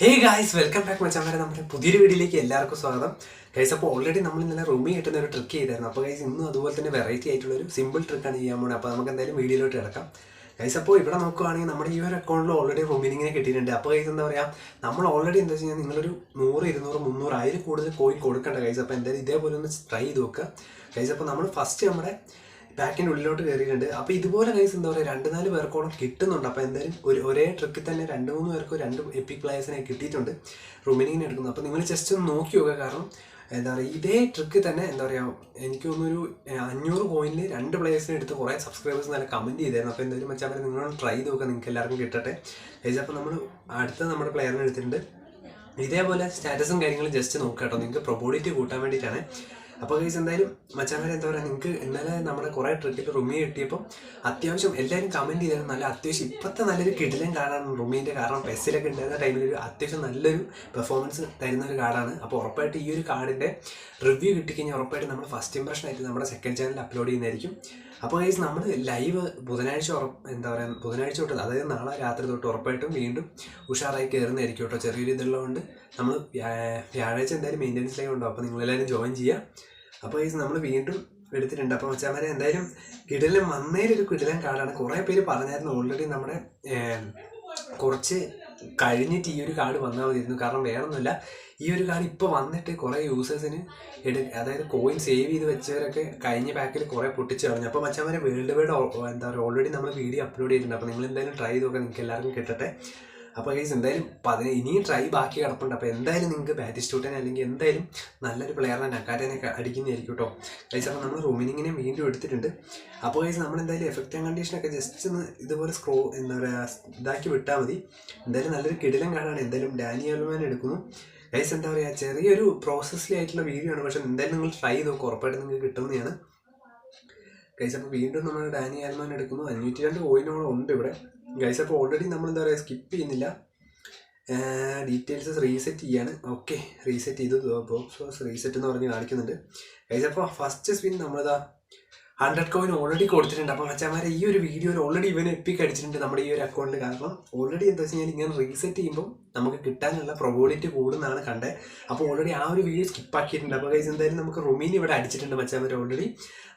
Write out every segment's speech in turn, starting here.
Hey guys, welcome back മച്ചാമാരെ. നമ്മുടെ പുതിയൊരു വീഡിയോയിലേക്ക് എല്ലാവർക്കും സ്വാഗതം. ഗൈസ്, അപ്പോൾ ഓൾറെഡി നമ്മൾ ഇന്നലെ റൂമിൽ കിട്ടുന്ന ഒരു ട്രിക്ക് ചെയ്തായിരുന്നു. അപ്പോൾ ഗൈസ്, ഇന്നും അതുപോലെ തന്നെ വെറൈറ്റി ആയിട്ടുള്ളൊരു സിമ്പിൾ ട്രിക്കാണ് ചെയ്യാൻ പോകുന്നത്. അപ്പോൾ നമുക്ക് എന്തായാലും വീഡിയോയിലോട്ട് കിടക്കാം. ഗൈസ്, അപ്പോൾ ഇവിടെ നോക്കുകയാണെങ്കിൽ നമ്മുടെ ഈ ഒരു അക്കൗണ്ടിൽ ഓൾറെഡി റൂമിനിങ്ങനെ കിട്ടിയിട്ടുണ്ട്. അപ്പോൾ ഗൈസ് എന്താ പറയുക, നമ്മൾ ഓൾറെഡി എന്താ വെച്ച് കഴിഞ്ഞാൽ നിങ്ങളൊരു 100, 200, 300 അതിൽ കൂടുതൽ കോയിൻ കൊടുക്കേണ്ട ഗൈസ്. അപ്പോൾ എന്തായാലും ഇതേപോലെ ഒന്ന് ട്രൈ ചെയ്ത് നോക്കുക ഗൈസ്. അപ്പോൾ നമ്മൾ ഫസ്റ്റ് നമ്മുടെ പാക്കിൻ്റെ ഉള്ളിലോട്ട് കയറിയിട്ടുണ്ട്. അപ്പോൾ ഇതുപോലെ ഗൈസ് എന്താ പറയുക, 2-4 പേർക്കോളം കിട്ടുന്നുണ്ട്. അപ്പോൾ എന്തായാലും ഒരേ ട്രിക്കിൽ തന്നെ 2-3 പേർക്ക് 2 എപ്പിക് പ്ലേയേഴ്സിനെ കിട്ടിയിട്ടുണ്ട് റൂമിനിങ്ങിന് എടുക്കുന്നത്. അപ്പോൾ നിങ്ങൾ ജസ്റ്റ് ഒന്ന് നോക്കി നോക്കുക. കാരണം എന്താ പറയുക, ഇതേ ട്രിക്ക് തന്നെ എന്താ പറയുക, എനിക്ക് തോന്നുന്നൊരു 500 കോയിനിൽ 2 പ്ലേയേഴ്സിനെ എടുത്ത് കുറേ സബ്സ്ക്രൈബേഴ്സ് നല്ല കമൻറ്റ് ചെയ്തായിരുന്നു. അപ്പോൾ എന്തായാലും വെച്ചാൽ നിങ്ങളൊന്ന് ട്രൈ ചെയ്ത് നോക്കുക, നിങ്ങൾക്ക് എല്ലാവർക്കും കിട്ടട്ടെ ഗൈസ്. അപ്പോൾ നമ്മൾ അടുത്ത നമ്മുടെ പ്ലെയറിനെ എടുത്തിട്ടുണ്ട്. ഇതേപോലെ സ്റ്റാറ്റസും കാര്യങ്ങളും ജസ്റ്റ് നോക്കുക കേട്ടോ, നിങ്ങൾക്ക് പ്രൊബോഡിറ്റി കൂട്ടാൻ വേണ്ടിയിട്ടാണ്. അപ്പോൾ ഗൈസ് എന്തായാലും മച്ചാന്മാരെ എന്താ പറയുക, നിങ്ങൾക്ക് ഇന്നലെ നമ്മുടെ കുറേ ട്രിക്കിൽ റുമി കിട്ടിയപ്പോൾ അത്യാവശ്യം എല്ലാവരും കമൻറ്റ് ചെയ്തായിരുന്നു. നല്ല അത്യാവശ്യം ഇപ്പോഴത്തെ നല്ലൊരു കിടിലൻ കാർഡാണ് റുമീൻ്റെ. കാരണം പെസ്സിലൊക്കെ ഉണ്ടായിരുന്ന ടൈമിൽ ഒരു അത്യാവശ്യം നല്ലൊരു പെർഫോമൻസ് തരുന്ന ഒരു കാർഡാണ്. അപ്പോൾ ഉറപ്പായിട്ട് ഈ ഒരു കാർഡിൻ്റെ റിവ്യൂ കിട്ടിക്കഴിഞ്ഞാൽ ഉറപ്പായിട്ട് നമ്മൾ ഫസ്റ്റ് ഇംപ്രഷൻ ആയിട്ട് നമ്മുടെ സെക്കൻഡ് ചാനലിൽ അപ്ലോഡ് ചെയ്യുന്നതായിരിക്കും. അപ്പോൾ ഗൈസ് നമ്മൾ ലൈവ് ബുധനാഴ്ച എന്താ പറയുക, ബുധനാഴ്ച തൊട്ട്, അതായത് നാളെ രാത്രി തൊട്ട് ഉറപ്പായിട്ടും വീണ്ടും ഉഷാറായി കയറുന്നതായിരിക്കും കേട്ടോ. ചെറിയൊരു ഇതുള്ളതുകൊണ്ട് നമ്മൾ വ്യാഴാഴ്ച എന്തായാലും മെയിൻ്റനൻസ് ലൈവ് ഉണ്ടാവും. അപ്പോൾ നിങ്ങളെല്ലാവരും ജോയിൻ ചെയ്യുക. അപ്പോൾ ഗൈസ് നമ്മൾ വീണ്ടും എടുത്തിട്ടുണ്ട്. അപ്പോൾ മച്ചാന്മാരെ എന്തായാലും കിടിലൻ വന്നേലൊരു കിടിലൻ കാർഡാണ്. കുറേ പേര് പറഞ്ഞായിരുന്നു ഓൾറെഡി നമ്മുടെ കുറച്ച് കഴിഞ്ഞിട്ട് ഈ ഒരു കാർഡ് വന്നാൽ മതിയിരുന്നു. കാരണം വേണമെന്നില്ല, ഈ ഒരു കാർഡ് ഇപ്പോൾ വന്നിട്ട് കുറേ യൂസേഴ്സിന് അതായത് കോയിൻ സേവ് ചെയ്ത് വെച്ചവരൊക്കെ കഴിഞ്ഞ പാക്കിൽ കുറേ പൊട്ടിച്ച് കളഞ്ഞു. അപ്പോൾ മച്ചാന്മാരെ വേൾഡ് വൈഡ് എന്താ പറയുക, ഓൾറെഡി നമ്മൾ വീഡിയോ അപ്ലോഡ് ചെയ്തിട്ടുണ്ട്. അപ്പോൾ നിങ്ങൾ എന്തായാലും ട്രൈ ചെയ്ത് നോക്കാം, നിങ്ങൾക്ക് എല്ലാവർക്കും കിട്ടട്ടെ. അപ്പോൾ ഗൈസ് എന്തായാലും ഇനിയും ട്രൈ ബാക്കി കിടപ്പുണ്ട്. അപ്പോൾ എന്തായാലും നിങ്ങൾക്ക് ബാറ്റിസ്റ്റൂട്ടനെ അല്ലെങ്കിൽ എന്തായാലും നല്ലൊരു പ്ലെയറിനെ നക്കാരനെ അടിക്കുന്നതായിരിക്കും കേട്ടോ ഗൈസ്. അപ്പോൾ നമ്മൾ റൂമിനിങ്ങിനെ വീണ്ടും എടുത്തിട്ടുണ്ട്. അപ്പോൾ ഗൈസ് നമ്മളെന്തായാലും എഫക്റ്റ് ആൻഡ് കണ്ടീഷനൊക്കെ ജസ്റ്റ് ഒന്ന് ഇതുപോലെ എന്താ പറയുക ഇതാക്കി വിട്ടാൽ മതി. എന്തായാലും നല്ലൊരു കിടിലൻ കാർഡാണ്. എന്തായാലും ഡാനി ആൽമാൻ എടുക്കുന്നു ഗൈസ്. എന്താ പറയുക, ചെറിയൊരു പ്രോസസ്സിലായിട്ടുള്ള വീഡിയോ ആണ്, പക്ഷേ എന്തായാലും നിങ്ങൾ ട്രൈ ചെയ്ത് നോക്കുക, ഉറപ്പായിട്ട് നിങ്ങൾക്ക് കിട്ടുന്നതാണ് ഗൈസ്. അപ്പോൾ വീണ്ടും നമ്മൾ ഡാനി ആൽമാൻ എടുക്കുന്നു. 502 കോയിനോളം ഉണ്ട് ഇവിടെ ഗൈസ്. അപ്പോൾ ഓൾറെഡി നമ്മൾ എന്താ പറയുക സ്കിപ്പ് ചെയ്യുന്നില്ല, ഡീറ്റെയിൽസ് റീസെറ്റ് ചെയ്യാണ്. ഓക്കെ, റീസെറ്റ് ചെയ്തു, ബോക്സ് റീസെറ്റ് എന്ന് പറഞ്ഞ് കാണിക്കുന്നുണ്ട് ഗൈസ്. അപ്പോൾ ഫസ്റ്റ് സ്പിൻ നമ്മളിതാ 100 കോയിൻ ഓൾറെഡി കൊടുത്തിട്ടുണ്ട്. അപ്പോൾ മച്ചാന്മാരെ ഈ ഒരു വീഡിയോയിൽ ഓൾറെഡി ഇവന് എപ്പിക്ക് അടിച്ചിട്ടുണ്ട് നമ്മുടെ ഈ ഒരു അക്കൗണ്ടിൽ. കാരണം ഓൾറെഡി എന്താ വെച്ച് കഴിഞ്ഞാൽ ഇങ്ങനെ റീസെറ്റ് ചെയ്യുമ്പോൾ നമുക്ക് കിട്ടാനുള്ള പ്രൊബോളിറ്റി കൂടുന്നതാണ് കണ്ടത്. അപ്പോൾ ഓൾറെഡി ആ ഒരു വീഡിയോ സ്കിപ്പാക്കിയിട്ടുണ്ട്. അപ്പോൾ ഗൈസ് എന്തായാലും നമുക്ക് റൊമീനി ഇവിടെ അടിച്ചിട്ടുണ്ട് മച്ചാന്മാർ ഓൾറെഡി.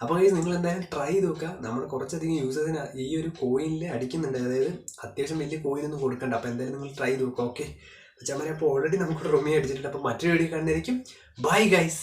അപ്പോൾ ഗൈസ് നിങ്ങൾ എന്തായാലും ട്രൈ ചെയ്ത് നോക്കുക. നമ്മൾ കുറച്ചധികം യൂസേഴ്സിന് ഈ ഒരു കോയിനിൽ അടിക്കുന്നുണ്ട്, അതായത് അത്യാവശ്യം വലിയ കോയിനൊന്നും കൊടുക്കണ്ട. അപ്പോൾ എന്തായാലും നിങ്ങൾ ട്രൈ ചെയ്ത് നോക്കുക. ഓക്കെ മച്ചാന്മാരെ, അപ്പോൾ ഓൾറെഡി നമുക്ക് റൊമി അടിച്ചിട്ടുണ്ട്. അപ്പോൾ മറ്റൊരു വീഡിയോ കാണുന്നതായിരിക്കും. Bye guys.